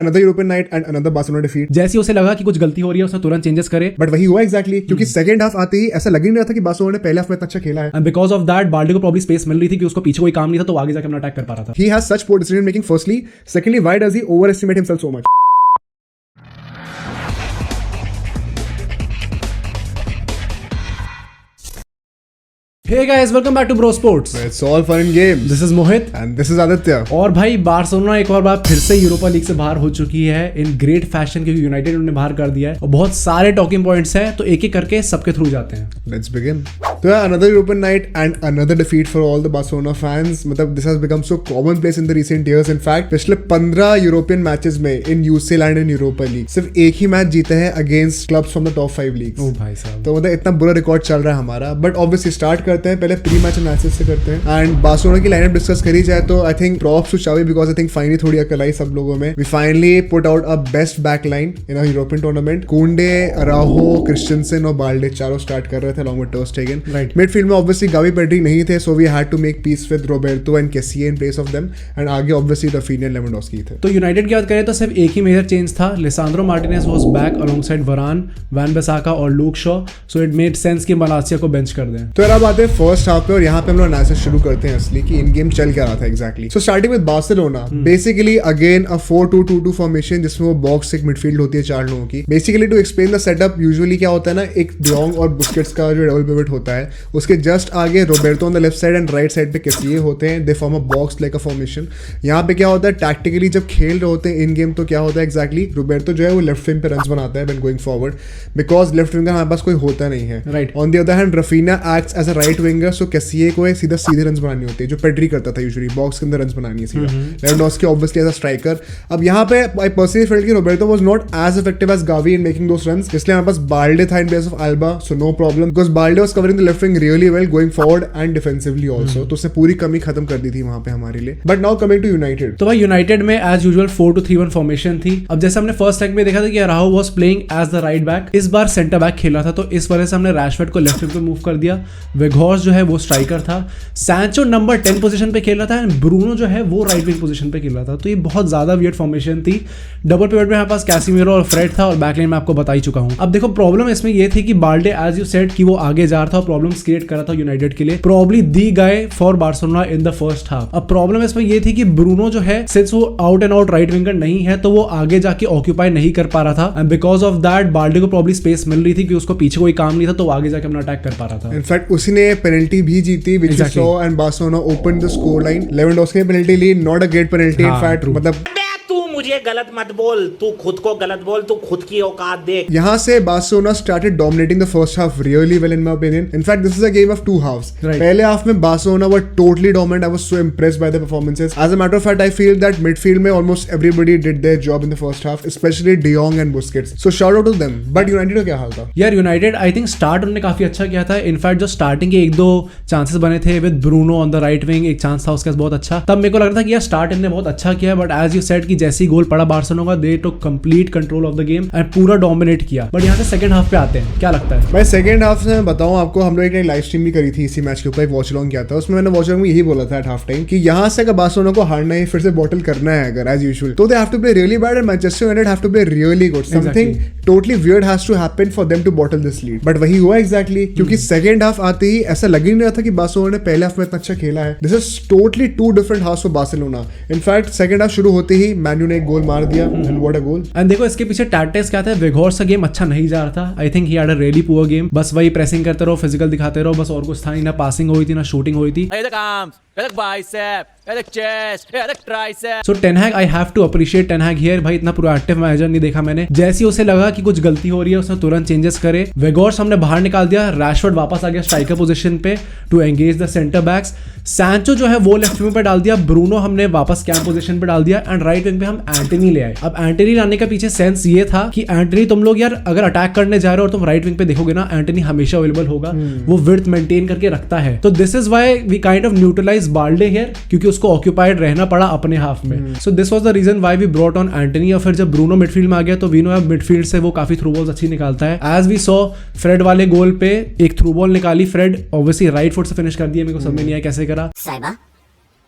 Another European night and another Barcelona defeat. जैसे उसे लगा कि कुछ गलती हो रही है उसने तुरंत चेंजेस करे, बट वही हुआ एग्जैक्टली क्योंकि सेकंड हाफ आते ही ऐसा लग ही नहीं रहा था कि बार्सिलोना ने पहले हाफ में इतना अच्छा खेला है. And because of that Balde को प्रॉब्ली स्पेस मिल रही थी कि उसको पीछे कोई काम नहीं था तो आगे जाकर अपना अटैक कर पा रहा था. He has such poor decision making firstly. Secondly, why does he overestimate himself so much? Hey guys, welcome back to Bro Sports. It's all fun and games. This is Mohit. And this is Aditya. और भाई Barcelona एक और बार फिर से Europa league से बाहर हो चुकी है इन ग्रेट फैशन क्योंकि यूनाइटेड उन्हें बाहर कर दिया है और बहुत सारे टॉकिंग पॉइंट्स हैं तो एक एक करके सबके थ्रू जाते हैं. Let's begin. तो another European night and another defeat for all the Barcelona fans. मतलब this has become so commonplace in the recent years. In fact, पिछले 15 यूरोपियन मैचेस में in UCL and in Europa League सिर्फ एक ही match जीते हैं against clubs from the top 5 leagues. ओ भाई साहब. तो मतलब इतना बुरा रिकॉर्ड चल रहा है हमारा. बट ऑब्वियसली स्टार्ट करते हैं पहले प्री मैच एनालिसिस से करते हैं. एंड बार्सिलोना की लाइनअप डिस्कस करी जाए तो I think props to Xavi because I think finally थोड़ी अकल आई सब लोगों में. We finally put out a best back line in a European tournament. Kounde, Araujo, Christensen और बाल्डे चारों स्टार्ट कर रहे थे along with ter Stegen. Right. Midfield में ऑब्वियसली गावी पेड्री नहीं थे so we had to make peace with Roberto and केसिए in place of them. And आगे obviously Raphinha and Lewandowski थे. तो यूनाइटेड की बात करें तो सिर्फ एक ही मेजर चेंज था. Lisandro Martinez was back alongside Varane, Wan Bissaka और Luke Shaw. So it made sense कि मलासिया को बेंच कर दें. तो अब आते हैं फर्स्ट हाफ पे और यहाँ पे हम लोग एनालिसिस शुरू करते हैं असली कि इन गेम चल क्या रहा था exactly. So starting with Barcelona basically again a 4-2-2-2 formation जिसमें वो बॉक्स एक मिडफील्ड होती है 4 लोगों की. Basically to explain the setup usually क्या होता है ना, एक de Jong और बुस्केट्स का जो डबल पिवट होता है उसके जस्ट आगे Roberto on the left side and right side पे केसिए होते हैं. They form a box like a formation. यहाँ पे क्या होता है टैक्टिकली जब खेल रहे होते हैं इन गेम तो क्या होता है एग्जैक्टली रोबर्टो जो है वो लेफ्ट विंग पे रन्स बनाता है when going forward because left winger हमारे पास कोई होता नहीं है. Right. On the other hand Raphinha acts as a right winger so Kessie को सीधे रन्स बनानी होती है जो पेड्री करता था यूजुअली बॉक्स के अंदर रन्स बनानी है सीधा. Lewandowski obviously as a striker. अब यहाँ पे आई पर्सनली फेल्ट कि Roberto was not as effective as Gavi in making those runs इसलिए हमारे पास बाल्डे था in place of Alba. So no problem because Balde was covering the left wing really well going forward and defensively also. तो उसने पूरी कमी खत्म कर दी थी वहां पे हमारे लिए. But now coming to United. तो भाई यूनाइटेड में एज यूजुअल 4-2-3-1 फॉर्मेशन थी. अब जैसे हमने फर्स्ट लेग में देखा था कि Rahul was playing as the right back. इस बार सेंटर बैक खेला था तो इस वजह से हमने रैशफोर्ड को लेफ्ट विंग पे मूव कर दिया. वेगोर्स जो है वो स्ट्राइकर था. सैंचो नंबर 10 पोजीशन पे खेल रहा था एंड ब्रूनो जो है वो राइट विंग पोजीशन पे खेल रहा था. तो ये बहुत ज्यादा वियर्ड फॉर्मेशन थी. डबल पिवट में हमारे पास कैसिमिरो और फ्रेड था और बैकलाइन में आपको बता ही चुका हूं. अब देखो प्रॉब्लम इसमें ये थी कि बाल्डे एज यू सेड कि वो आगे जा रहा था और प्रॉब्लम्स क्रिएट कर रहा था यूनाइटेड के लिए. Probably the guy for Barcelona in the first half. अब प्रॉब्लम इसमें ये थी कि ब्रूनो जो है सिंस वो out and out right winger नहीं है तो वो आगे जाके ऑक्यूपाई नहीं कर पा रहा था. And because of that Balde को प्रॉब्ली स्पेस मिल रही थी कि उसको पीछे कोई काम नहीं था तो वो आगे जाके अपना अटैक कर पा रहा था. इनफैक्ट उसने पेनल्टी भी जीती which we saw and Barcelona opened the scoreline. Lewandowski ने पेनल्टी ली. Not a great penalty in fact. मतलब मुझे गलत मत बोल, तू खुद को गलत बोल, तू खुद की औकात देख. यहाँ से Barcelona started dominating the first half really well in my opinion. In fact this is a game of 2 halves. पहले हाफ में Barcelona were totally dominant. I was so impressed by the performances. As a matter of fact I feel that midfield में almost everybody did their job in the first half specially de Jong and Busquets. So shout out to them. But United का क्या हाल था यार? United I think start उन्होंने काफी अच्छा किया था. इनफैक्ट जो स्टार्टिंग के 1-2 चांसेस बने थे with Bruno on the right wing, एक चांस था उसका बहुत अच्छा. तब मेरे को लग रहा था कि यार स्टार्ट इन्होंने बहुत अच्छा किया. बट एज यू सेड कि जैसे ही गोल पड़ा Barcelona they to complete control of the game and पूरा डोमिनेट किया. बट यहाँ से सेकंड हाफ पे आते हैं, क्या लगता है भाई? सेकंड हाफ से मैं बताऊं आपको, हम लोग एक लाइव स्ट्रीम भी करी थी इसी मैच के ऊपर, एक वॉच लॉन्ग किया था. उसमें मैंने वॉच लॉन्ग में यही बोला था एट हाफ टाइम कि यहाँ से अगर बार्सिलोना को हारना है फिर से बॉटल करना है अगर एज यूजुअल तो they have to play really bad and Manchester United have to play really good. Something totally weird has to happen for them to bottle this lead. But वही हुआ एग्जैक्टली क्योंकि second half आते ही ऐसा लग ही नहीं रहा था कि बार्सिलोना ने पहले हाफ में इतना अच्छा खेला है. This is totally 2 different halves for Barcelona. In fact second half शुरू होते ही मैन यू ने एक गोल मार दिया and what a goal. And देखो इसके पीछे टैक्टिक्स क्या था. वेगोर्स का गेम अच्छा नहीं जा रहा था. I think he had a really poor game. बस वही प्रेसिंग करते रहो, फिजिकल दिखाते रहो, बस और कुछ था नहीं. ना पासिंग हुई थी ना शूटिंग हुई थी. So Ten Hag, I have to appreciate Ten Hag here. भाई इतना प्रोएक्टिव मैनेजर नहीं देखा मैंने. जैसे उसे लगा कि कुछ गलती हो रही है उसने तुरंत चेंजेस करे. वेगोर्स हमने बाहर निकाल दिया. रैशफोर्ड वापस आ गया स्ट्राइकर पोजीशन पे to engage the centre backs. Sancho जो है वो लेफ्ट विंग पे डाल दिया. ब्रूनो हमने वापस कैंप पोजीशन पे डाल दिया एंड राइट विंग पे हम एंटनी ले आए. अब एंटनी लाने का पीछे सेंस ये था कि एंटनी तुम लोग यार अगर अटैक करने जा रहे हो और तुम राइट विंग पे देखोगे ना एंटनी हमेशा अवेलेबल होगा. वो विड्थ मेंटेन करके रखता है. तो this is why we kind of neutralise Balde here क्योंकि उसको ऑक्यूपाइड रहना पड़ा अपने हाफ में. So this was the reason why we brought on Antony. और फिर जब ब्रूनो मिडफील्ड में आ गया तो वी नो अब मिडफील्ड से वो काफी थ्रू बॉल्स अच्छी निकालता है. एज वी सॉ फ्रेड वाले गोल पे एक थ्रू बॉल निकाली. फ्रेड ऑब्वियसली राइट फुट से फिनिश कर दिया. मेरे को समझ में नहीं आया कैसे करा.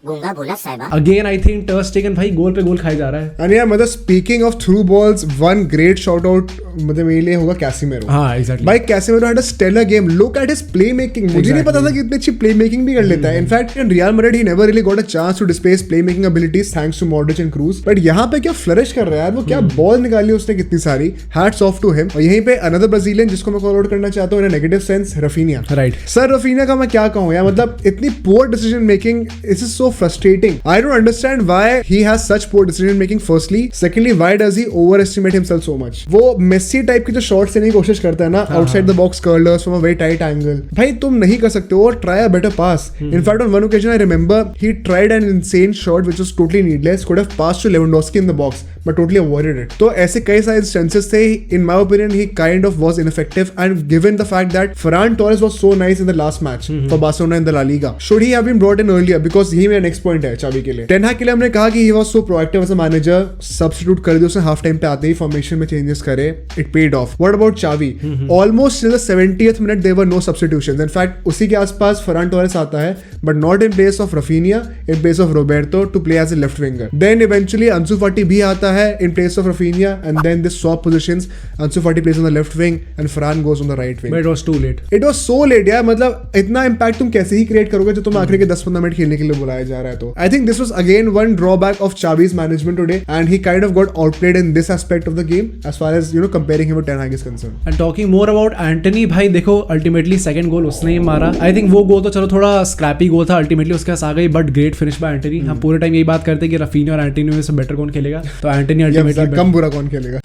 गूंगा बोला साहिबा। अगेन आई थिंक टर स्टेगन भाई गोल पे गोल खाई जा रहा है। एंड यार मतलब speaking of through balls, one great shout out मतलब मेरे लिए होगा कैसिमेरो। हाँ एग्जैक्टली भाई Casemiro had a stellar game, look at his play making. मुझे नहीं पता था कि इतनी अच्छी प्ले मेकिंग भी कर लेता है। In fact in Real Madrid he never really got a chance to display his play making abilities thanks to Modric and Kroos, but यहाँ पे क्या फ्लरिश कर रहा है यार वो, क्या बॉल निकाली उसने कितनी सारी, हैट्स ऑफ टू हिम। और यहीं पे अनदर ब्राजीलियन जिसको मैं कॉल आउट करना चाहता हूँ in a negative sense, Raphinha. Right sir Raphinha का मैं क्या कहूँ यार, मतलब इतनी poor decision making, this is so frustrating. I don't understand why he has such poor decision making firstly, secondly why does he overestimate himself so much. वो Messi type की जो शॉट्स लेने की कोशिश करता है ना outside the box curlers from a very tight angle, भाई तुम नहीं कर सकते हो, और try a better pass. In fact on one occasion I remember he tried an insane shot which was totally needless, could have passed to Lewandowski in the box but totally avoided it. तो ऐसे कई सारे instances थे, in my opinion he kind of was ineffective, and given the fact that Ferran Torres was so nice in the last match for Barcelona in the La Liga, should he have been brought in earlier, because यही मेरा next point है चावी के लिए। Ten हैग के लिए हमने कहा कि he was so proactive as a manager, substitute कर दिया उसने हाफ टाइम पे आते ही, फॉर्मेशन में चेंजेस करे, it paid off. What about Xavi? Almost in the 70th minute there were no substitutions. In fact उसी के आसपास फरहान टोरेस आता है, but not in place of Raphinha, in place of Roberto to play as a left winger. Then eventually Ansu Fati भी आता है इन place of Raphinha, and then they swap positions, Ansu Fati place on the left wing and Ferran goes on the right wing. But it was too late. It was so late यार, मतलब इतना impact तुम कैसे ही create करोगे जो तुम आखिरी के 10-15 मिनट खेलने के लिए बुलाया जा रहा है। तो I think this was again one drawback of Xavi's management today, and he kind of got outplayed in this aspect of the game as far as comparing him with ten Hag is concerned. And talking more about Antony, भाई देखो ultimately second goal उसने ही मारा। I think वो गोल तो चलो थोड़ा scrapie गोल था, ultimately उसके पास आ गई, but great finish by Antony. हम पूरे टाइम यही बात करते हैं कि रफीनिया और एंटनी में से बेटर कौन खेलेगा, तो एंटनी अल्टीमेटली कम बुरा कौन खेलेगा।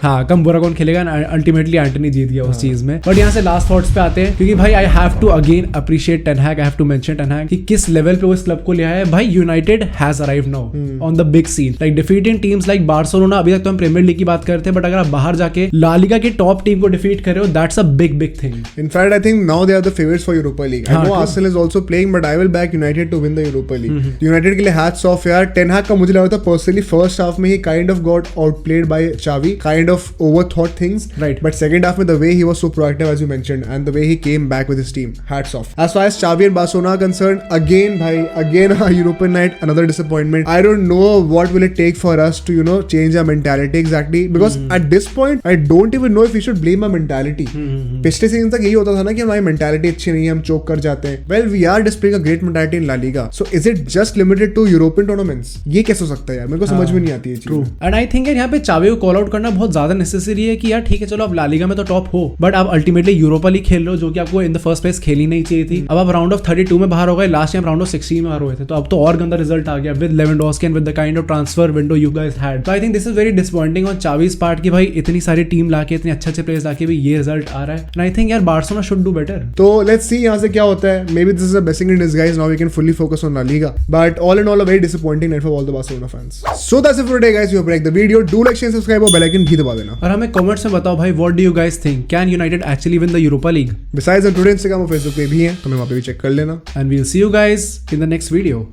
हाँ कम बुरा कौन खेलेगा, अल्टीमेटली एंटनी जीत गया उस चीज में। बट यहाँ से लास्ट थॉट्स पे आते हैं, क्योंकि भाई I have to again appreciate ten Hag, I have to mention ten Hag कि किस लेवल पे वो इस क्लब को ले आया है। भाई United has arrived now on the big scene, like defeating teams like Barcelona. अभी तक तो हम प्रीमियर लीग की बात करते हैं, बट अगर आप बाहर जाके ला लीगा की टॉप टीम को डिफीट कर रहे हो, that's a big big thing. In fact, I think now they are the favorites for Europa League. I know true. Arsenal is also playing, but I will back United to win the Europa League. United के लिए hats off यार। Ten हैग का मुझे लगा था personally first half में ही kind of got outplayed by Xavi, kind of overthought things. Right. But second half में the way he was so proactive as you mentioned, and the way he came back with his team, hats off. As far as Xavi and Barcelona are concerned, again a European night, another disappointment. I don't know what will it take for us to change our mentality exactly, because at this point I don't even know if we should blame our mentality. पिछले season तक यही होता था ना कि हमारी mentality अच्छी नहीं है, हम चोक कर जाते हैं। Well we are displaying a great mentality in La Liga, so is it just limited to European tournaments? ये कैसे हो सकता है यार, मेरे को समझ में नहीं आती है चीज। एंड आई थिंक यहाँ पे चावी को कॉल आउट करना बहुत ज्यादा नेसेसरी है कि यार ठीक है चलो आप ला लीगा में तो टॉप हो, बट आप अल्टीमेटली यूरोपा लीग खेल रहे हो जो कि आपको इन द फर्स्ट प्लेस खेलनी नहीं चाहिए थी। अब आप राउंड ऑफ 32 में बाहर हो गए, लास्ट टाइम राउंड ऑफ 16 में बाहर हुए थे, तो अब तो और गंदा रिजल्ट आ गया with Lewandowski and with the kind of transfer window you guys had. तो I think this is very disappointing on Xavi's part की भाई इतनी सारी टीम लाके, इतने अच्छे प्लेयर्स लाके भी ये रिजल्ट आ रहा है। एंड आई थिंक यार बार्सिलोना शुड डू बेटर। तो लेट्स सी यहाँ से क्या होता है। Maybe this is a blessing in disguise, now we can fully focus on La Liga, but all in all a very disappointing night for all the Barcelona fans. So that's it for today guys, we hope like the video, do like share subscribe और bell icon भी दबा देना। और हमें comments में बताओ भाई what do you guys think, can United actually win the Europa league? Besides today Instagram और फेसबुक पे भी हैं, तो हमें वहाँ पे भी चेक कर लेना। And we will see you guys in the next video.